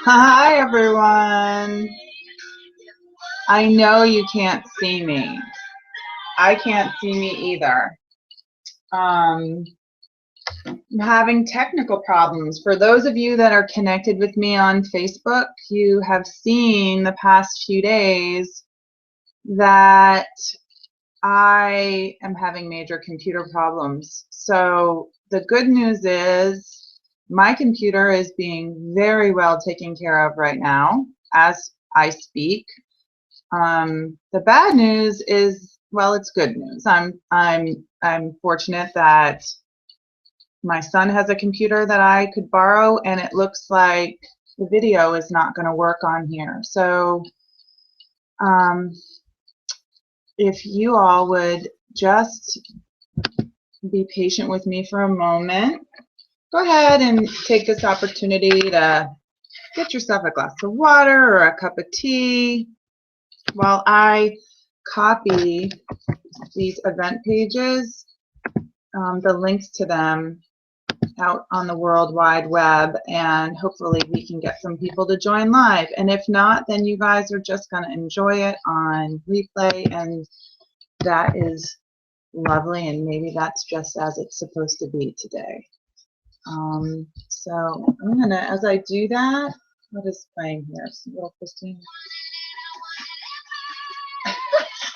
Hi, everyone. I know you can't see me. I can't see me either. I'm having technical problems. For those of you that are connected with me on Facebook, you have seen the past few days that I am having major computer problems. So the good news is my computer is being very well taken care of right now as I speak. The bad news is, well, it's good news. I'm fortunate that my son has a computer that I could borrow, and it looks like the video is not going to work on here. So if you all would just be patient with me for a moment, go ahead and take this opportunity to get yourself a glass of water or a cup of tea while I copy these event pages, the links to them out on the World Wide Web, and hopefully we can get some people to join live. And if not, then you guys are just going to enjoy it on replay, and that is lovely, and maybe that's just as it's supposed to be today. So I'm going to, as I do that, what is playing here? Some little Christine.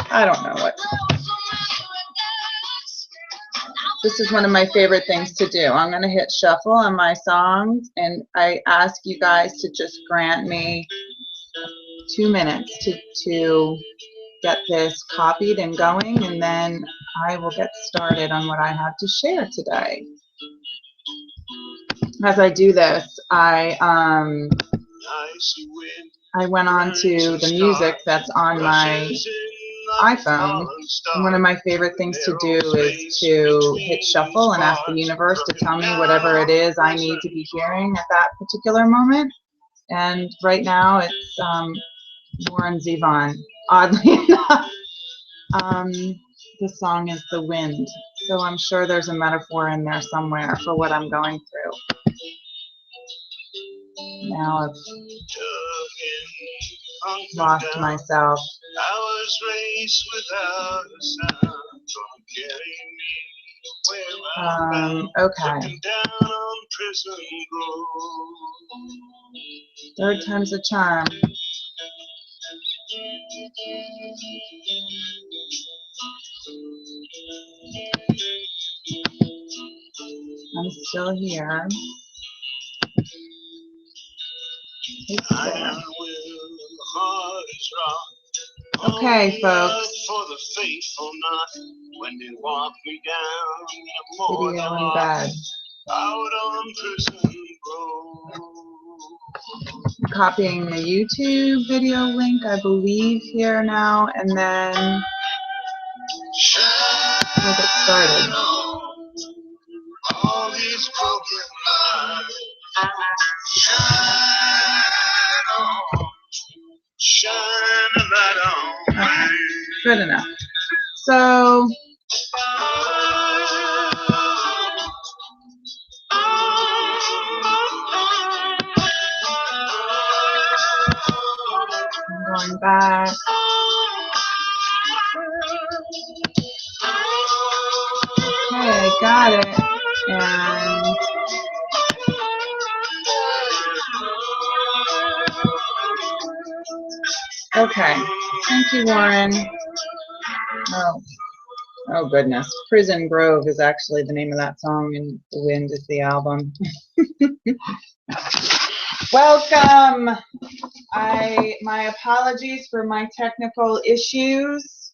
I don't know what. This is one of my favorite things to do. I'm going to hit shuffle on my songs, and I ask you guys to just grant me 2 minutes to get this copied and going, and then I will get started on what I have to share today. As I do this, I went on to the music that's on my iPhone, and one of my favorite things to do is to hit shuffle and ask the universe to tell me whatever it is I need to be hearing at that particular moment. And right now it's Warren Zevon, oddly enough. The song is The Wind, so I'm sure there's a metaphor in there somewhere for what I'm going through. Now I've lost myself. I was raised without a sound from carrying me. Okay. Third time's a charm. I'm still here. Okay, folks. Video in bed. Copying the YouTube video link, I believe, here now, and then we'll get started. All these broken lives, shine a light on. Okay, good enough. So I'm going back. Okay, I got it. And okay, thank you, Warren. Oh goodness. Prison Grove is actually the name of that song, and The Wind is the album. Welcome. My apologies for my technical issues.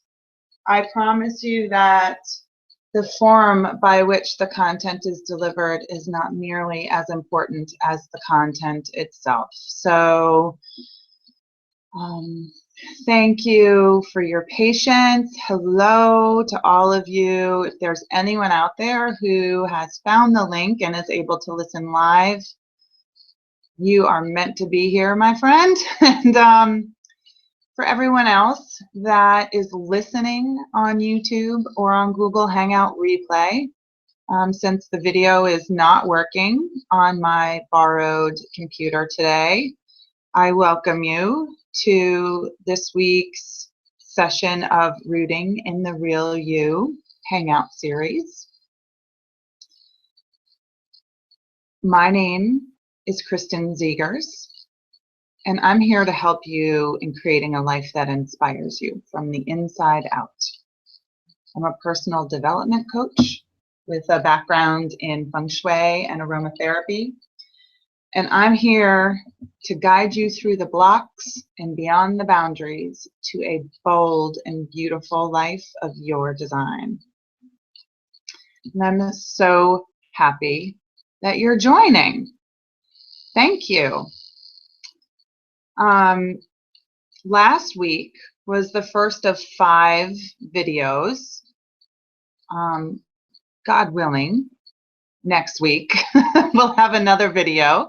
I promise you that the form by which the content is delivered is not nearly as important as the content itself. So thank you for your patience. Hello to all of you. If there's anyone out there who has found the link and is able to listen live, you are meant to be here, my friend. And for everyone else that is listening on YouTube or on Google Hangout replay, Since the video is not working on my borrowed computer today, I welcome you to this week's session of Rooting in the Real You Hangout series. My name is Kristen Zegers, and I'm here to help you in creating a life that inspires you from the inside out. I'm a personal development coach with a background in feng shui and aromatherapy. And I'm here to guide you through the blocks and beyond the boundaries to a bold and beautiful life of your design. And I'm so happy that you're joining. Thank you. Last week was the first of 5 videos. God willing, next week we'll have another video.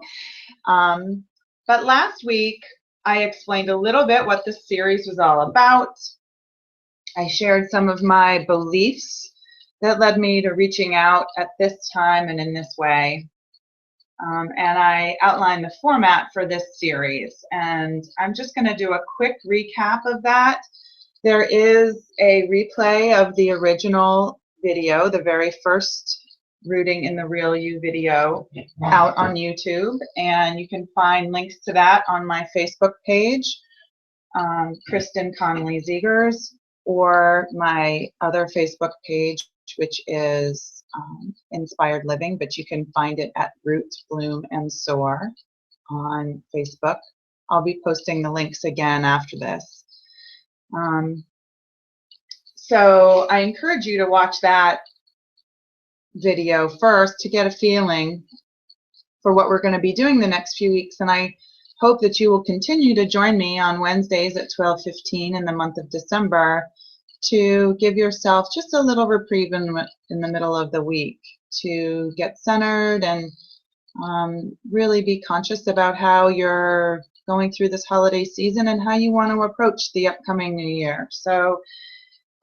But last week I explained a little bit what this series was all about. I shared some of my beliefs that led me to reaching out at this time and in this way. And I outlined the format for this series. And I'm just going to do a quick recap of that. There is a replay of the original video, the very first Rooting in the Real You video, out on YouTube, and you can find links to that on my Facebook page, Kristen Connolly Zegers, or my other Facebook page, which is Inspired Living, but you can find it at Root, Bloom, and Soar on Facebook. I'll be posting the links again after this. So I encourage you to watch that video first to get a feeling for what we're going to be doing the next few weeks, and I hope that you will continue to join me on Wednesdays at 12:15 in the month of December to give yourself just a little reprieve in the middle of the week to get centered and really be conscious about how you're going through this holiday season and how you want to approach the upcoming new year. So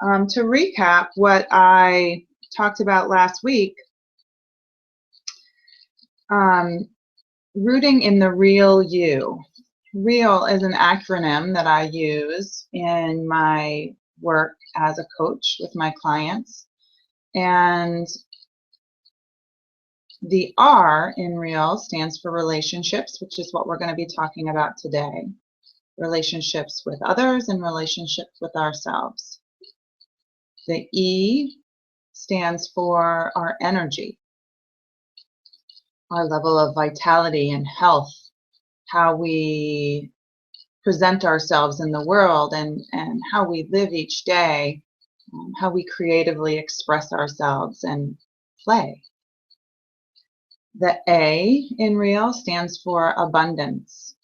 to recap what I talked about last week, rooting in the real you. REAL is an acronym that I use in my work as a coach with my clients. And the R in REAL stands for relationships, which is what we're going to be talking about today. Relationships with others and relationships with ourselves. The E stands for our energy, our level of vitality and health, how we present ourselves in the world and how we live each day, how we creatively express ourselves and play. The A in REAL stands for abundance.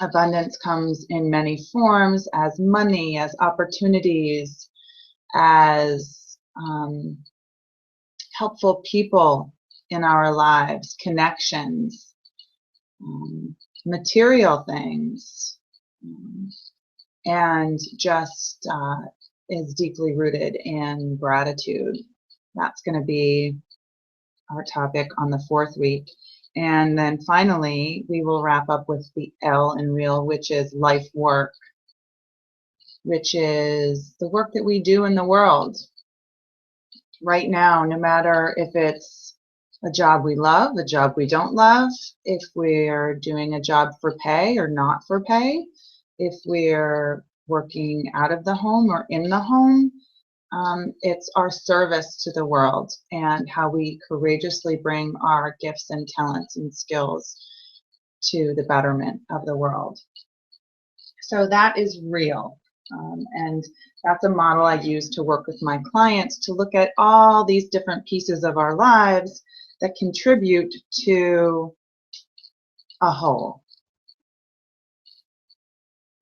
Abundance comes in many forms, as money, as opportunities, as helpful people in our lives, connections, material things, and just is deeply rooted in gratitude. That's going to be our topic on the 4th week. And then finally, we will wrap up with the L in REAL, which is life work, which is the work that we do in the world right now, no matter if it's a job we love, a job we don't love, if we're doing a job for pay or not for pay, if we're working out of the home or in the home. It's our service to the world and how we courageously bring our gifts and talents and skills to the betterment of the world. So that is REAL. And that's a model I use to work with my clients to look at all these different pieces of our lives that contribute to a whole.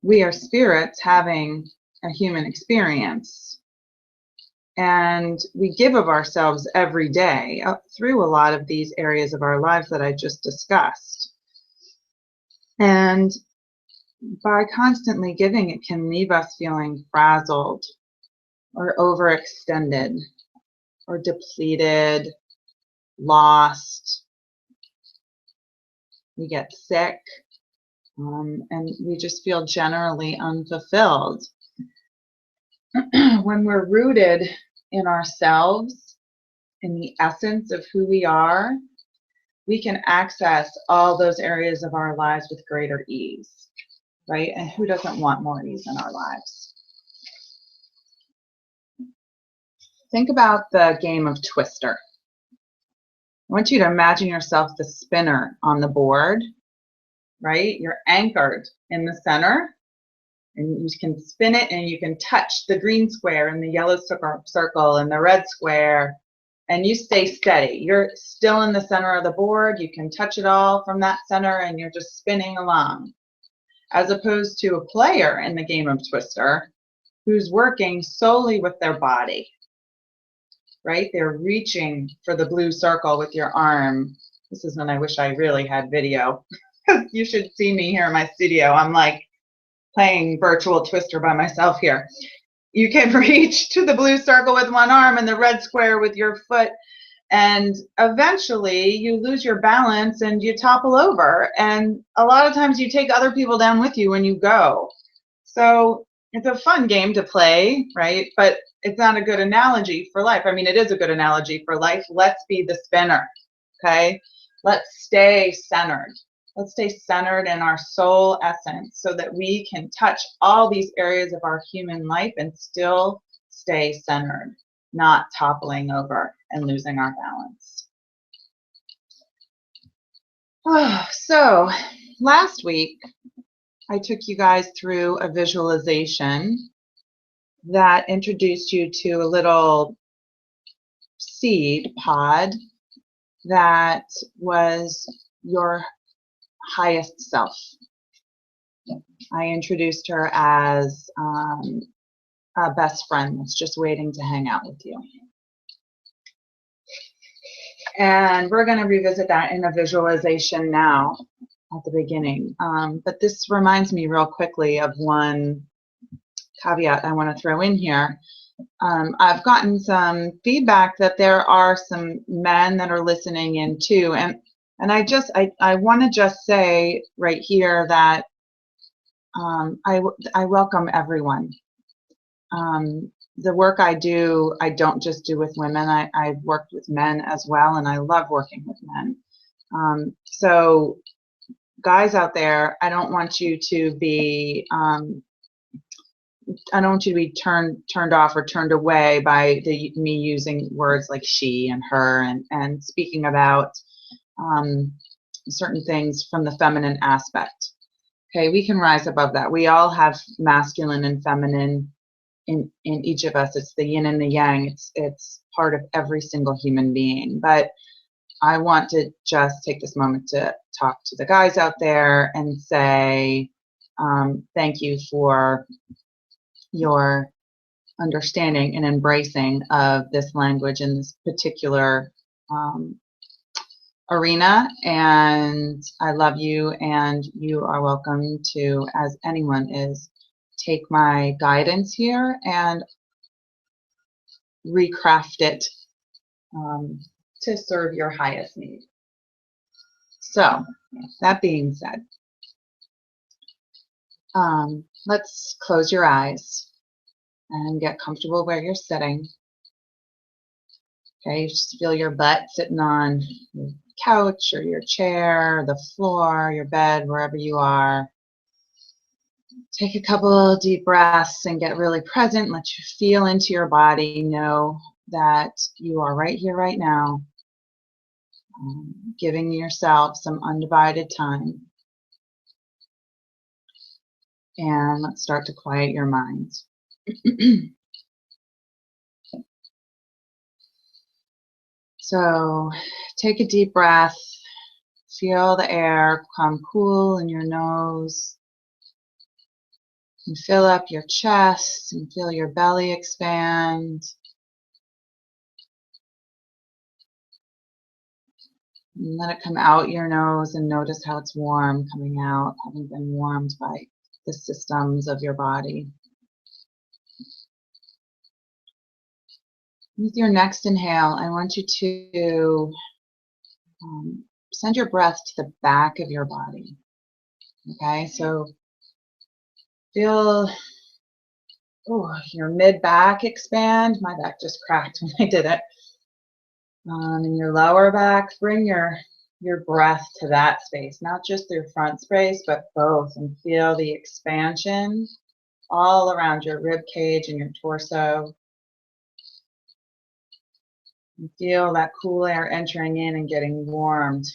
We are spirits having a human experience. And we give of ourselves every day up through a lot of these areas of our lives that I just discussed. And by constantly giving, it can leave us feeling frazzled or overextended. or depleted, lost. We get sick, and we just feel generally unfulfilled. When we're rooted in ourselves, in the essence of who we are, we can access all those areas of our lives with greater ease, right? And who doesn't want more ease in our lives? Think about the game of Twister. I want you to imagine yourself the spinner on the board, right? You're anchored in the center, and you can spin it and you can touch the green square and the yellow circle and the red square, and you stay steady. You're still in the center of the board. You can touch it all from that center and you're just spinning along. As opposed to a player in the game of Twister who's working solely with their body, right? They're reaching for the blue circle with your arm. This is when I wish I really had video. You should see me here in my studio. I'm like playing virtual Twister by myself here. You can reach to the blue circle with one arm and the red square with your foot, and eventually you lose your balance and you topple over, and a lot of times you take other people down with you when you go. So it's a fun game to play, right? But it's not a good analogy for life. I mean, it is a good analogy for life. Let's be the spinner, okay? Let's stay centered. Let's stay centered in our soul essence so that we can touch all these areas of our human life and still stay centered, not toppling over and losing our balance. So last week, I took you guys through a visualization that introduced you to a little seed pod that was your highest self. I introduced her as a best friend that's just waiting to hang out with you. And we're going to revisit that in a visualization now at the beginning. But this reminds me real quickly of one caveat I want to throw in here. I've gotten some feedback that there are some men that are listening in too. And I want to just say right here that I welcome everyone. The work I do, I don't just do with women. I've worked with men as well, and I love working with men. So guys out there, I don't want you to be turned off or turned away by me using words like she and her and speaking about certain things from the feminine aspect. Okay, we can rise above that. We all have masculine and feminine in each of us. It's the yin and the yang. It's part of every single human being. But I want to just take this moment to talk to the guys out there and say thank you for your understanding and embracing of this language in this particular arena, and I love you, and you are welcome to, as anyone is, take my guidance here and recraft it to serve your highest need. So that being said, let's close your eyes and get comfortable where you're sitting. Okay, just feel your butt sitting on your couch or your chair, the floor, your bed, wherever you are. Take a couple deep breaths and get really present. Let you feel into your body. Know that you are right here, right now, giving yourself some undivided time. And let's start to quiet your mind. So take a deep breath. Feel the air come cool in your nose. And fill up your chest and feel your belly expand. And let it come out your nose and notice how it's warm coming out, having been warmed by the systems of your body. With your next inhale, I want you to send your breath to the back of your body. Okay, so feel your mid-back expand. My back just cracked when I did it. And your lower back, bring your breath to that space, not just your front space, but both, and feel the expansion all around your rib cage and your torso. And feel that cool air entering in and getting warmed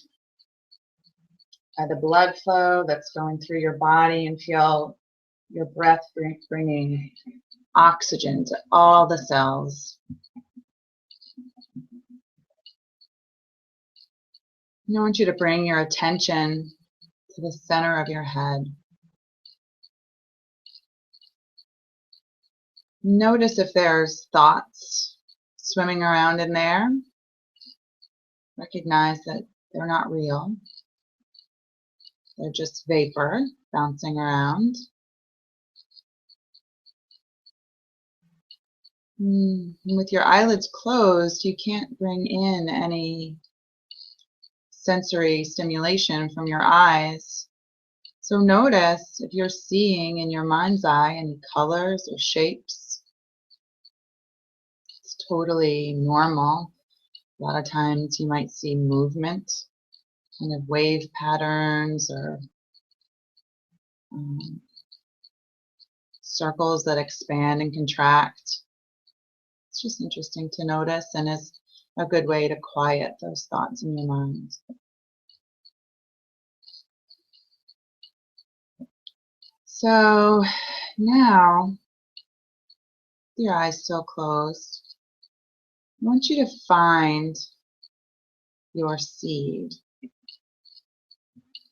by the blood flow that's going through your body, and feel your breath bringing oxygen to all the cells. And I want you to bring your attention to the center of your head. Notice if there's thoughts swimming around in there. Recognize that they're not real. They're just vapor bouncing around. And with your eyelids closed, you can't bring in any sensory stimulation from your eyes. So notice if you're seeing in your mind's eye any colors or shapes. It's totally normal. A lot of times you might see movement, kind of wave patterns or circles that expand and contract. It's just interesting to notice, and is a good way to quiet those thoughts in your mind. So now, with your eyes still closed, I want you to find your seed,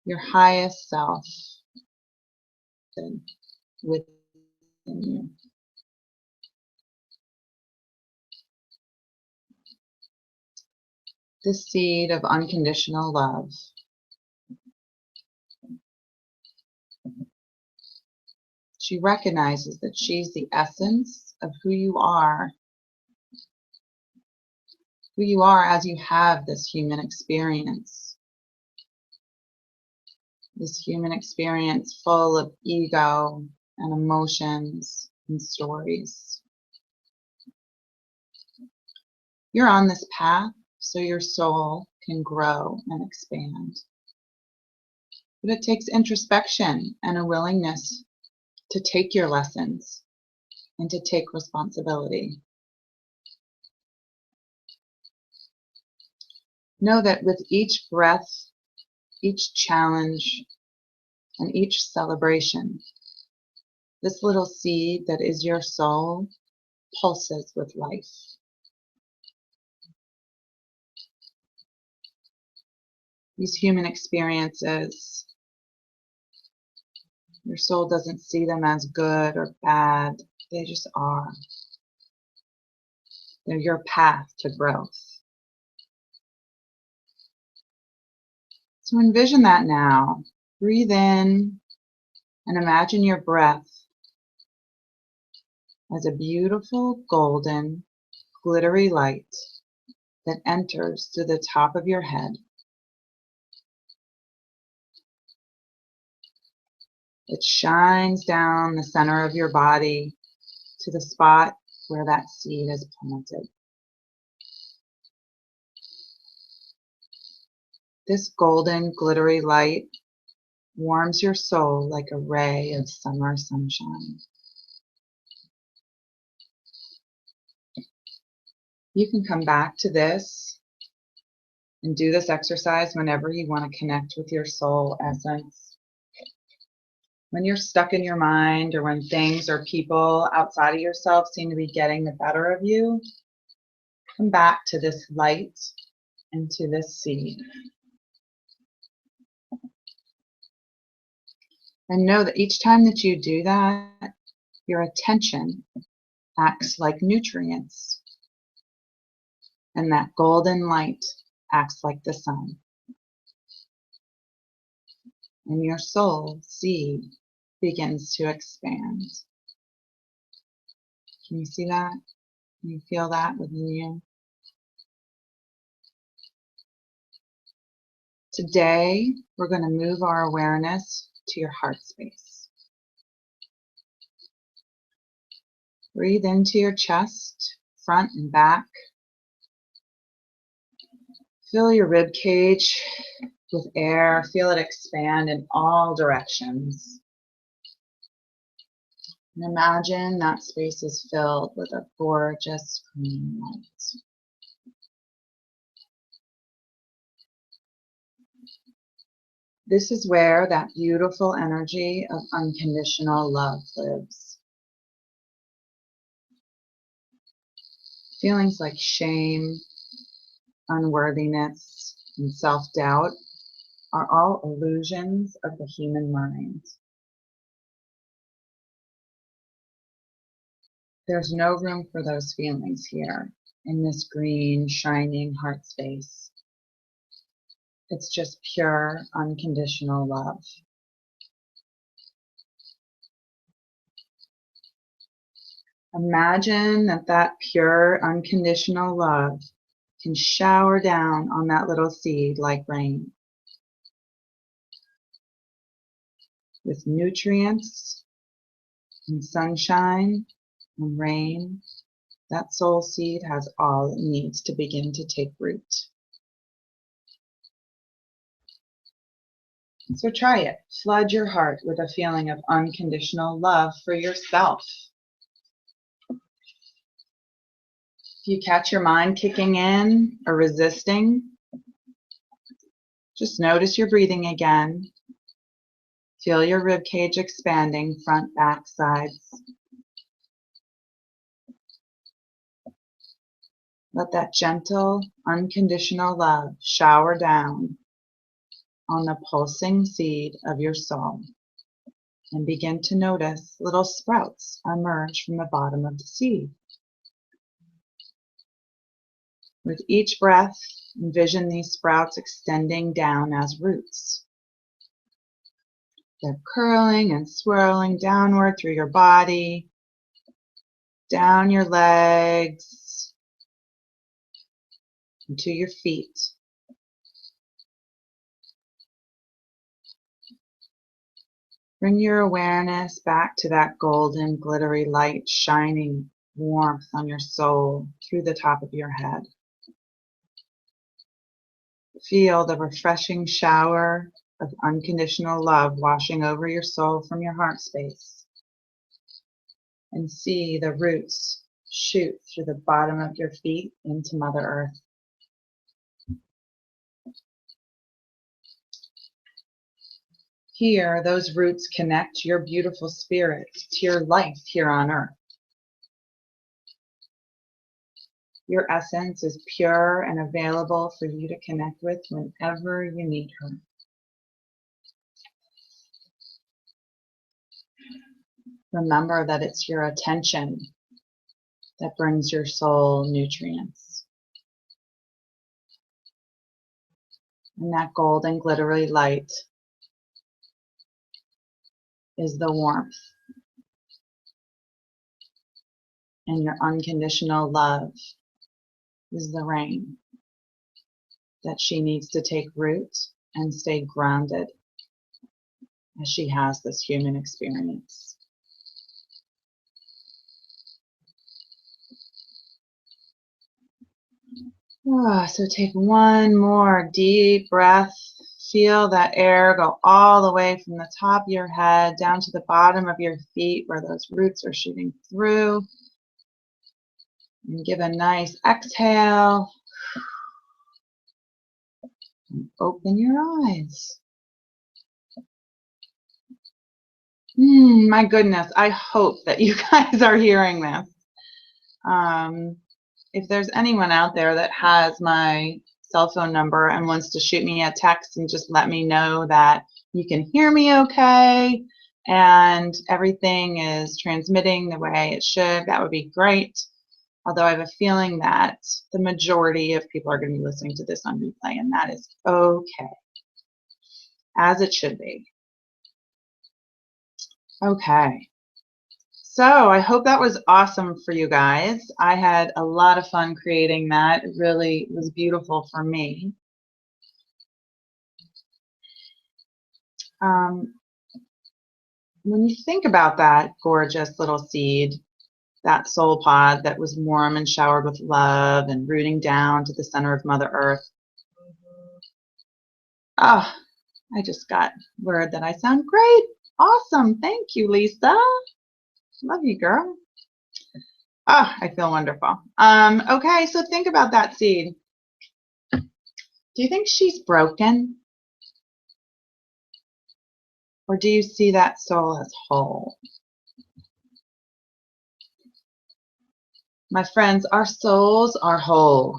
your highest self within you. This seed of unconditional love. She recognizes that she's the essence of who you are as you have this human experience. This human experience full of ego and emotions and stories. You're on this path so your soul can grow and expand. But it takes introspection and a willingness to take your lessons and to take responsibility. Know that with each breath, each challenge, and each celebration, this little seed that is your soul pulses with life. These human experiences, your soul doesn't see them as good or bad. They just are. They're your path to growth. So envision that now. Breathe in and imagine your breath as a beautiful, golden, glittery light that enters through the top of your head. It shines down the center of your body to the spot where that seed is planted. This golden, glittery light warms your soul like a ray of summer sunshine. You can come back to this and do this exercise whenever you want to connect with your soul essence. When you're stuck in your mind, or when things or people outside of yourself seem to be getting the better of you, come back to this light and to this seed. And know that each time that you do that, your attention acts like nutrients. And that golden light acts like the sun. And your soul seed begins to expand. Can you see that? You feel that within you? Today, we're going to move our awareness to your heart space. Breathe into your chest, front and back. Fill your rib cage with air. Feel it expand in all directions. And imagine that space is filled with a gorgeous green light. This is where that beautiful energy of unconditional love lives. Feelings like shame, unworthiness, and self-doubt are all illusions of the human mind. There's no room for those feelings here in this green, shining heart space. It's just pure, unconditional love. Imagine that pure, unconditional love can shower down on that little seed like rain, with nutrients and sunshine and rain. That soul seed has all it needs to begin to take root. So try it. Flood your heart with a feeling of unconditional love for yourself. If you catch your mind kicking in or resisting, just notice your breathing again. Feel your rib cage expanding, front, back, sides. Let that gentle, unconditional love shower down on the pulsing seed of your soul, and begin to notice little sprouts emerge from the bottom of the seed. With each breath, envision these sprouts extending down as roots. They're curling and swirling downward through your body, down your legs, into your feet. Bring your awareness back to that golden, glittery light shining warmth on your soul through the top of your head. Feel the refreshing shower of unconditional love washing over your soul from your heart space. And see the roots shoot through the bottom of your feet into Mother Earth. Here, those roots connect your beautiful spirit to your life here on Earth. Your essence is pure and available for you to connect with whenever you need her. Remember that it's your attention that brings your soul nutrients. And that golden glittery light is the warmth. And your unconditional love is the rain that she needs to take root and stay grounded as she has this human experience. So take one more deep breath. Feel that air go all the way from the top of your head down to the bottom of your feet where those roots are shooting through. And give a nice exhale. And open your eyes. My goodness, I hope that you guys are hearing this. If there's anyone out there that has my cell phone number and wants to shoot me a text and just let me know that you can hear me okay and everything is transmitting the way it should, that would be great. Although I have a feeling that the majority of people are going to be listening to this on replay, and that is okay, as it should be. Okay, So I hope that was awesome for you guys. I had a lot of fun creating that. It really was beautiful for me. When you think about that gorgeous little seed, that soul pod that was warm and showered with love and rooting down to the center of Mother Earth. Oh, I just got word that I sound great. Awesome. Thank you, Lisa. Love you, girl. Oh, I feel wonderful. Okay, so think about that seed. Do you think she's broken? Or do you see that soul as whole? My friends, our souls are whole.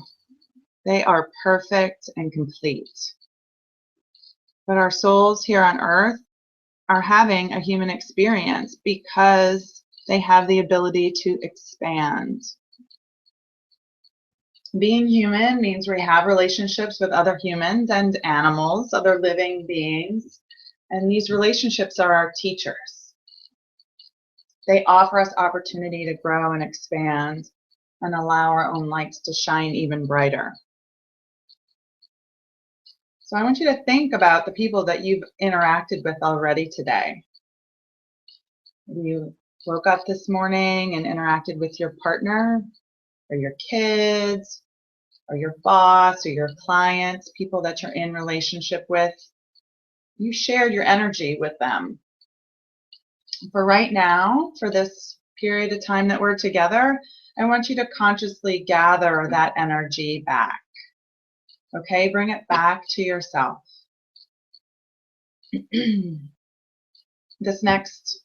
They are perfect and complete. But our souls here on earth are having a human experience because they have the ability to expand. Being human means we have relationships with other humans and animals, other living beings, and these relationships are our teachers. They offer us opportunity to grow and expand and allow our own lights to shine even brighter. So I want you to think about the people that you've interacted with already today. You woke up this morning and interacted with your partner or your kids or your boss or your clients, people that you're in relationship with. You shared your energy with them. For right now, for this period of time that we're together, I want you to consciously gather that energy back. Okay, bring it back to yourself. This next,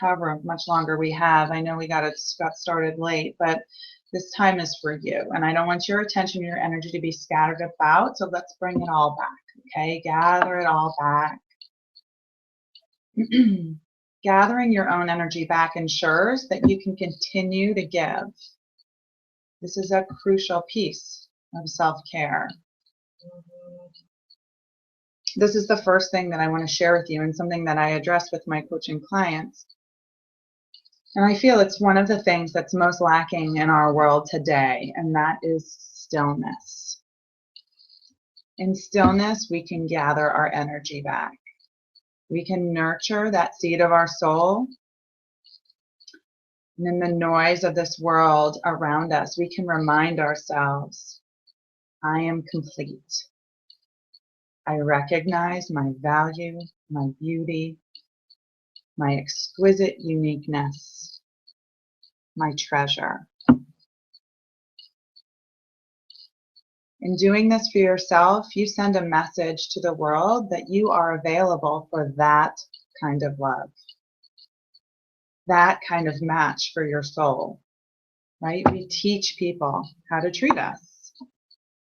however much longer we have, I know we got started late, but this time is for you. And I don't want your attention, your energy to be scattered about. So let's bring it all back. Okay, gather it all back. Gathering your own energy back ensures that you can continue to give. This is a crucial piece of self-care. This is the first thing that I want to share with you and something that I address with my coaching clients. And I feel it's one of the things that's most lacking in our world today, and that is stillness. In stillness, we can gather our energy back. We can nurture that seed of our soul. And in the noise of this world around us, we can remind ourselves, I am complete. I recognize my value, my beauty, my exquisite uniqueness, my treasure. In doing this for yourself, you send a message to the world that you are available for that kind of love, that kind of match for your soul, right? We teach people how to treat us.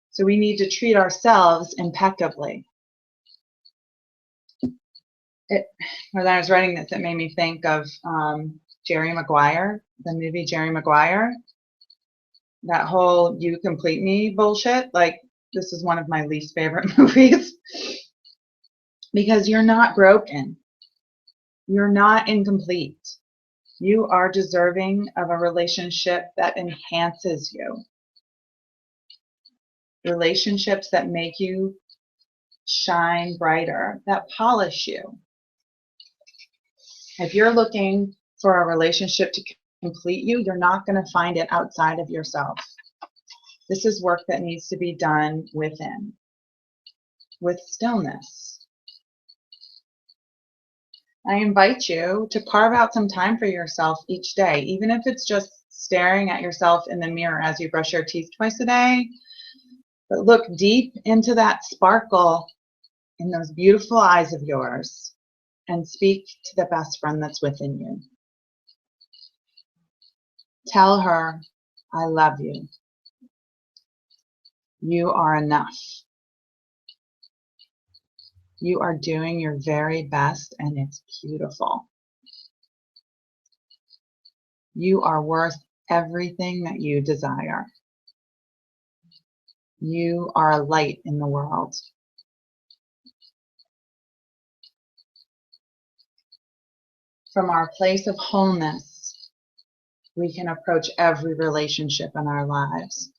So we need to treat ourselves impeccably. When I was writing this, it made me think of Jerry Maguire, the movie Jerry Maguire. That whole "you complete me" bullshit. Like, this is one of my least favorite movies because you're not broken. You're not incomplete. You are deserving of a relationship that enhances you. Relationships that make you shine brighter, that polish you. If you're looking for a relationship to complete you, you're not going to find it outside of yourself. This is work that needs to be done within, with stillness. I invite you to carve out some time for yourself each day, even if it's just staring at yourself in the mirror as you brush your teeth twice a day. But look deep into that sparkle in those beautiful eyes of yours and speak to the best friend that's within you. Tell her, I love you. You are enough. You are doing your very best, and it's beautiful. You are worth everything that you desire. You are a light in the world. From our place of wholeness, we can approach every relationship in our lives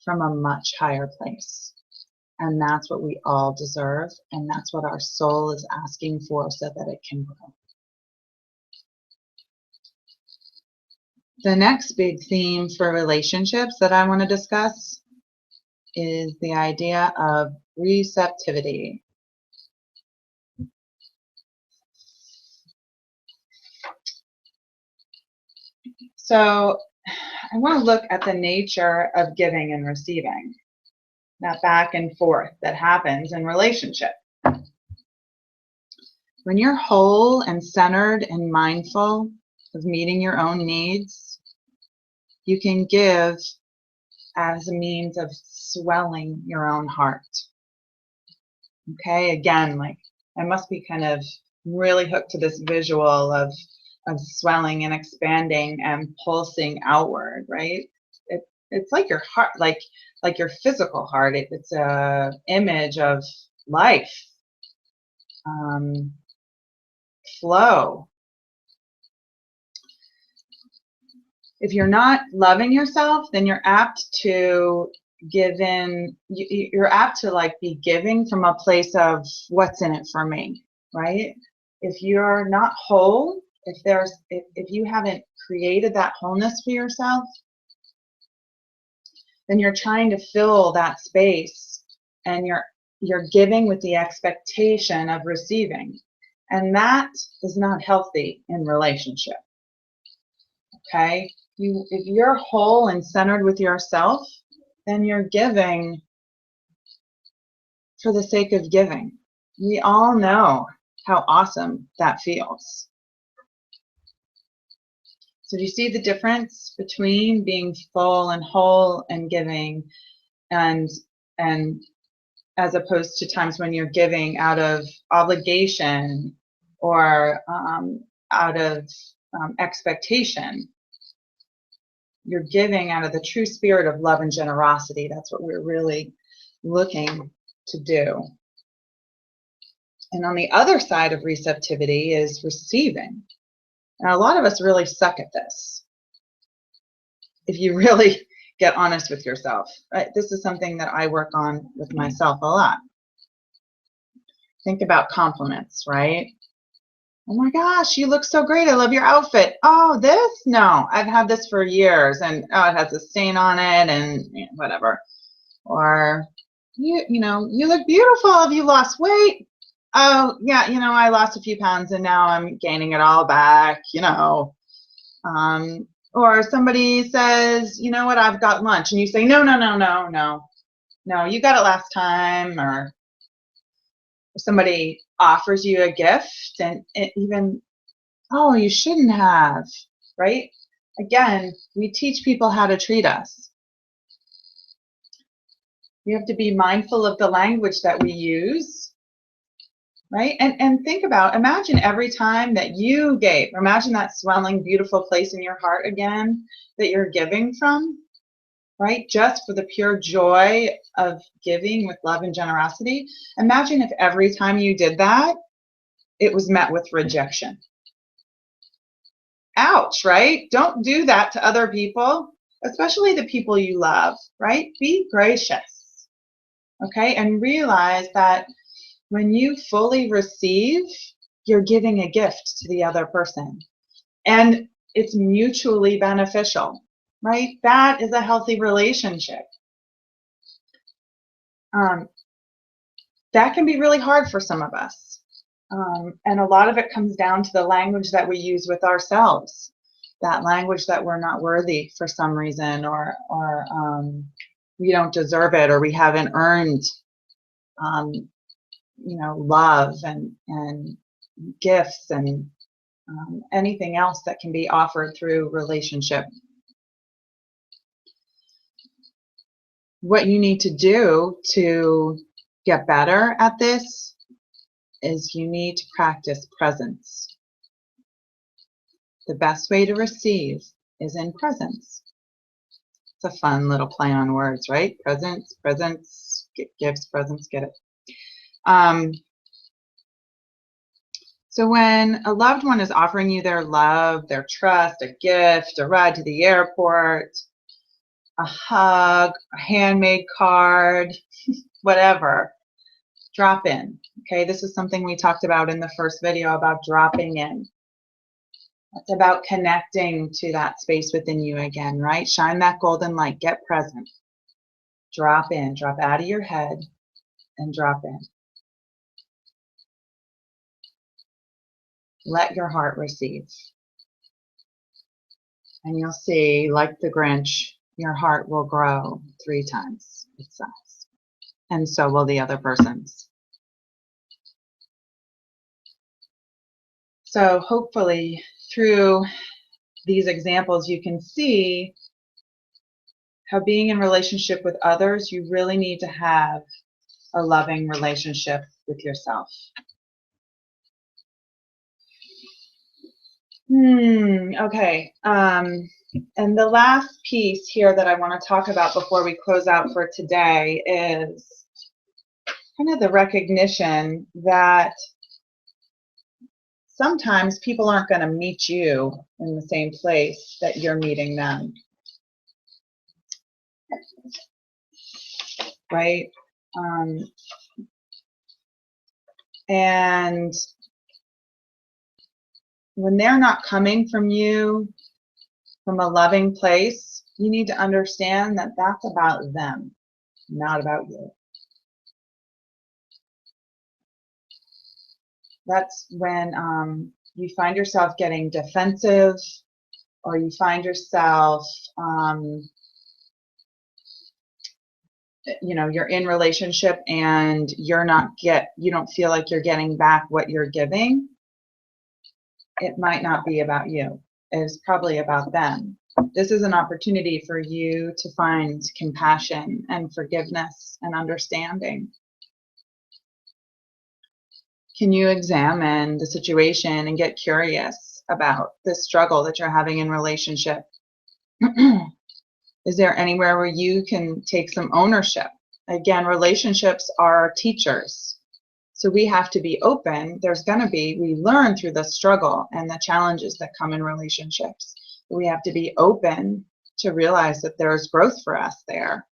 from a much higher place. And that's what we all deserve, and that's what our soul is asking for so that it can grow. The next big theme for relationships that I want to discuss is the idea of receptivity. So I want to look at the nature of giving and receiving, that back and forth that happens in relationship. When you're whole and centered and mindful of meeting your own needs, you can give as a means of swelling your own heart. Okay, again, like I must be kind of really hooked to this visual of swelling and expanding and pulsing outward, right? It's like your heart, like your physical heart. It's a image of life, flow. If you're not loving yourself, then you're apt to give in. You're apt to like be giving from a place of what's in it for me, right? If you're not whole, if you haven't created that wholeness for yourself, then you're trying to fill that space, and you're giving with the expectation of receiving, and that is not healthy in relationship. Okay, if you're whole and centered with yourself, then you're giving for the sake of giving. We all know how awesome that feels. So do you see the difference between being full and whole and giving, and as opposed to times when you're giving out of obligation or out of expectation? You're giving out of the true spirit of love and generosity. That's what we're really looking to do. And on the other side of receptivity is receiving. Now, a lot of us really suck at this, if you really get honest with yourself. Right? This is something that I work on with myself a lot. Think about compliments, right? Oh my gosh, you look so great. I love your outfit. Oh, this? No, I've had this for years, and oh, it has a stain on it, and whatever. Or you look beautiful. Have you lost weight? Oh yeah, I lost a few pounds and now I'm gaining it all back. Or somebody says, you know what, I've got lunch, and you say, no, you got it last time. Or somebody offers you a gift, and even, oh, you shouldn't have, right? Again, we teach people how to treat us. We have to be mindful of the language that we use, right? And think about, imagine every time that you gave, imagine that swelling, beautiful place in your heart again that you're giving from, right? Just for the pure joy of giving with love and generosity. Imagine if every time you did that, it was met with rejection. Ouch, right? Don't do that to other people, especially the people you love, right? Be gracious, okay? And realize that when you fully receive, you're giving a gift to the other person. And it's mutually beneficial, right? That is a healthy relationship. That can be really hard for some of us. And a lot of it comes down to the language that we use with ourselves, that language that we're not worthy for some reason, or we don't deserve it, or we haven't earned love and gifts and anything else that can be offered through relationship. What you need to do to get better at this is you need to practice presence. The best way to receive is in presence. It's a fun little play on words, right? Presence, gives, presence, get it. So when a loved one is offering you their love, their trust, a gift, a ride to the airport, a hug, a handmade card, whatever, drop in. Okay, this is something we talked about in the first video about dropping in. It's about connecting to that space within you again, right? Shine that golden light, get present. Drop in, drop out of your head and drop in. Let your heart receive. And you'll see, like the Grinch, your heart will grow 3 times its size. And so will the other person's. So hopefully through these examples, you can see how being in relationship with others, you really need to have a loving relationship with yourself. Okay. And the last piece here that I want to talk about before we close out for today is kind of the recognition that sometimes people aren't going to meet you in the same place that you're meeting them. Right? And when they're not coming from you from a loving place, you need to understand that that's about them, not about you. That's when you find yourself getting defensive, or you find yourself, you're in relationship and you don't feel like you're getting back what you're giving. It might not be about you. It's probably about them. This is an opportunity for you to find compassion and forgiveness and understanding. Can you examine the situation and get curious about the struggle that you're having in relationship? Is there anywhere where you can take some ownership? Again, relationships are teachers. So we have to be open. We learn through the struggle and the challenges that come in relationships. We have to be open to realize that there's growth for us there.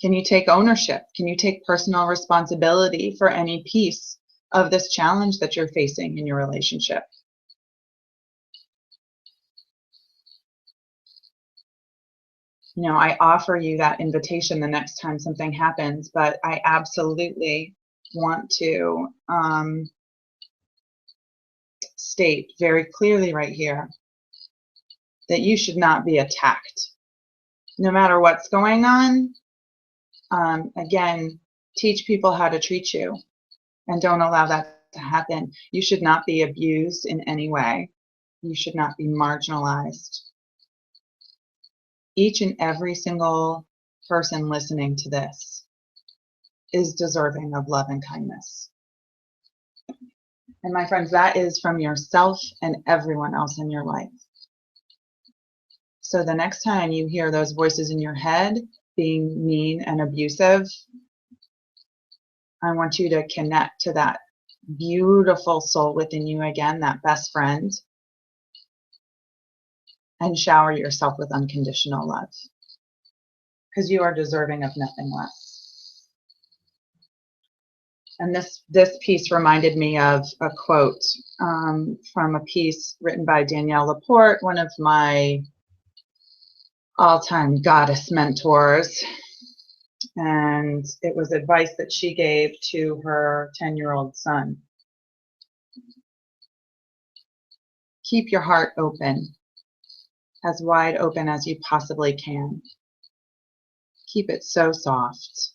Can you take ownership? Can you take personal responsibility for any piece of this challenge that you're facing in your relationship? I offer you that invitation the next time something happens, but I absolutely want to state very clearly right here that you should not be attacked. No matter what's going on, again, teach people how to treat you and don't allow that to happen. You should not be abused in any way. You should not be marginalized. Each and every single person listening to this is deserving of love and kindness. And my friends, that is from yourself and everyone else in your life. So the next time you hear those voices in your head being mean and abusive, I want you to connect to that beautiful soul within you again, that best friend, and shower yourself with unconditional love, because you are deserving of nothing less. And this piece reminded me of a quote from a piece written by Danielle Laporte, one of my all-time goddess mentors. And it was advice that she gave to her 10-year-old son. Keep your heart open, as wide open as you possibly can. Keep it so soft.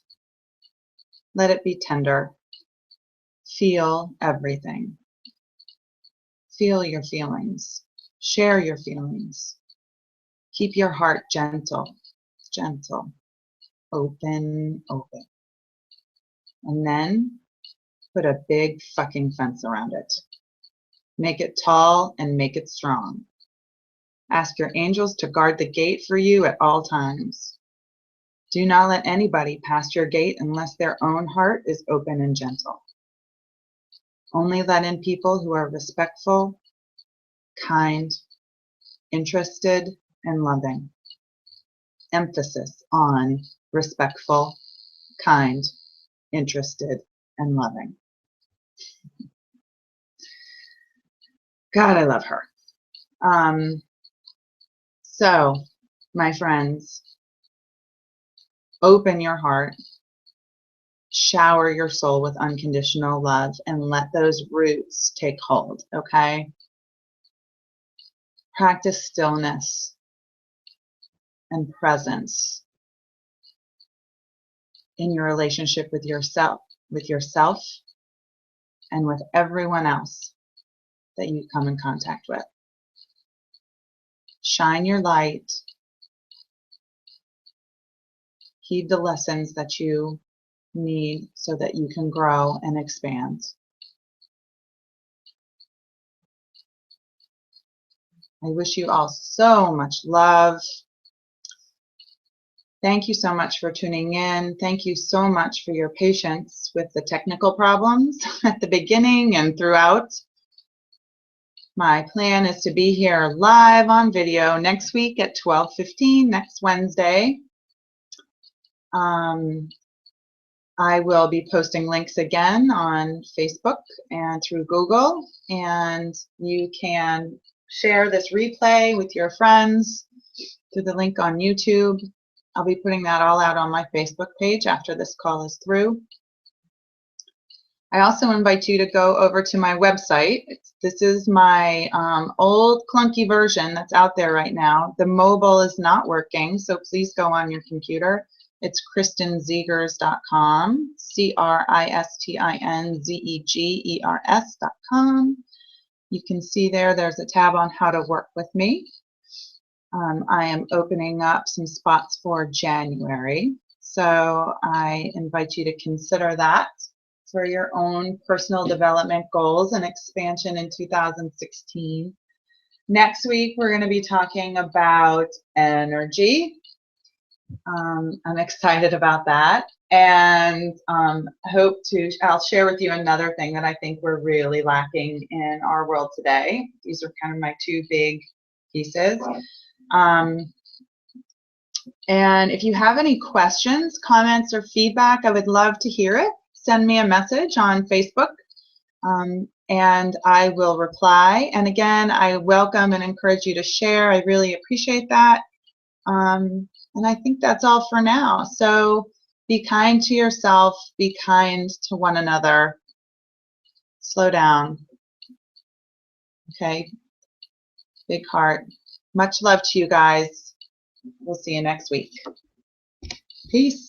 Let it be tender. Feel everything. Feel your feelings. Share your feelings. Keep your heart gentle, gentle, open, open. And then put a big fucking fence around it. Make it tall and make it strong. Ask your angels to guard the gate for you at all times. Do not let anybody pass your gate unless their own heart is open and gentle. Only let in people who are respectful, kind, interested, and loving. Emphasis on respectful, kind, interested, and loving. God, I love her. So, my friends, open your heart, shower your soul with unconditional love, and let those roots take hold, okay? Practice stillness and presence in your relationship with yourself and with everyone else that you come in contact with. Shine your light. Heed the lessons that you need so that you can grow and expand. I wish you all so much love. Thank you so much for tuning in. Thank you so much for your patience with the technical problems at the beginning and throughout. My plan is to be here live on video next week at 12:15, next Wednesday. I will be posting links again on Facebook and through Google, and you can share this replay with your friends through the link on YouTube. I'll be putting that all out on my Facebook page after this call is through. I also invite you to go over to my website. This is my old clunky version that's out there right now. The mobile is not working, so please go on your computer. It's KristinZegers.com, KristinZegers.com. You can see there's a tab on how to work with me. I am opening up some spots for January, so I invite you to consider that for your own personal development goals and expansion in 2016. Next week, we're going to be talking about energy. I'm excited about that, and I'll share with you another thing that I think we're really lacking in our world today. These are kind of my two big pieces. And if you have any questions, comments, or feedback, I would love to hear it. Send me a message on Facebook, and I will reply. And again, I welcome and encourage you to share. I really appreciate that. And I think that's all for now. So be kind to yourself, be kind to one another. Slow down. Okay? Big heart. Much love to you guys. We'll see you next week. Peace.